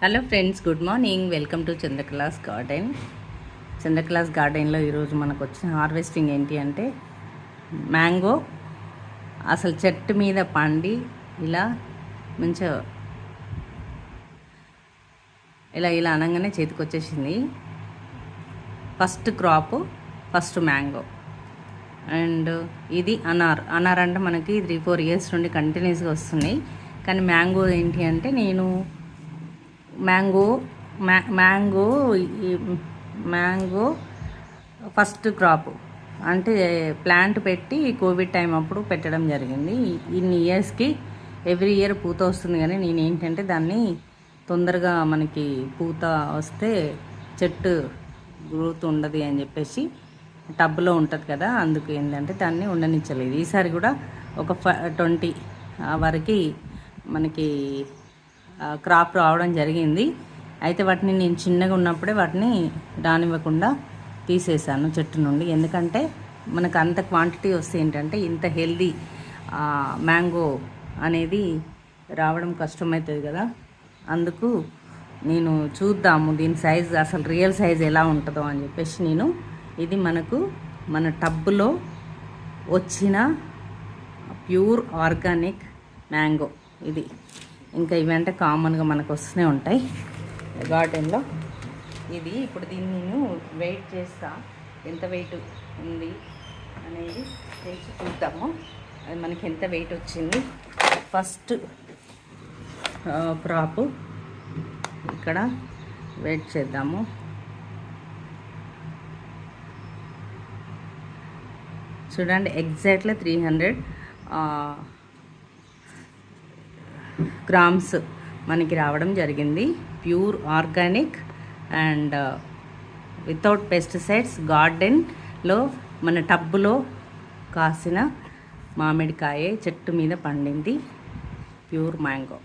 Hello friends, good morning. Welcome to Chandrakala's garden. Chandrakala's గార్డెన్లో ఈరోజు మనకు వచ్చిన హార్వెస్టింగ్ ఏంటి అంటే మ్యాంగో అసలు చెట్టు మీద పండి ఇలా మంచిగా ఇలా అనగానే చేతికి వచ్చేసింది. First crop, first mango. And ఇది అనార్ అంటే మనకి 3-4 ఇయర్స్ నుండి కంటిన్యూస్గా వస్తున్నాయి. కానీ మ్యాంగో ఏంటి అంటే నేను మ్యాంగో ఫస్ట్ క్రాప్ అంటే ప్లాంట్ పెట్టి కోవిడ్ టైం అప్పుడు పెట్టడం జరిగింది. ఇన్ని ఇయర్స్కి ఎవ్రీ ఇయర్ పూత వస్తుంది. కానీ నేను ఏంటంటే దాన్ని తొందరగా మనకి పూత వస్తే చెట్టు గ్రోత్ ఉండదు అని చెప్పేసి టబ్లో ఉంటుంది కదా, అందుకు ఏంటంటే దాన్ని ఉండనిచ్చలేదు. ఈసారి కూడా ఒక 20 వరకు మనకి క్రాప్ రావడం జరిగింది. అయితే వాటిని నేను చిన్నగా ఉన్నప్పుడే వాటిని రానివ్వకుండా తీసేసాను చెట్టు నుండి. ఎందుకంటే మనకు అంత క్వాంటిటీ వస్తే ఏంటంటే ఇంత హెల్దీ మ్యాంగో అనేది రావడం కష్టమవుతుంది కదా, అందుకు నేను చూద్దాము దీని సైజ్ అసలు రియల్ సైజ్ ఎలా ఉంటుందో అని చెప్పేసి నేను ఇది మన టబ్బులో వచ్చిన ప్యూర్ ఆర్గానిక్ మ్యాంగో ఇది. ఇంకా ఇవంటే కామన్గా మనకు వస్తూనే ఉంటాయి గార్డెన్లో. ఇది ఇప్పుడు దీన్ని నేను వెయిట్ చేస్తా, ఎంత వెయిట్ ఉంది అనేది తెలిసి చూద్దాము. అది మనకి ఎంత వెయిట్ వచ్చింది. ఫస్ట్ క్రాప్ ఇక్కడ వెయిట్ చేద్దాము. చూడండి, ఎగ్జాక్ట్లీ 300 గ్రామ్స్ మనకి రావడం జరిగింది. Pure organic and without pesticides గార్డెన్లో మన టబ్బులో కాసిన మామిడికాయ చెట్టు మీద పండింది ప్యూర్ మ్యాంగో.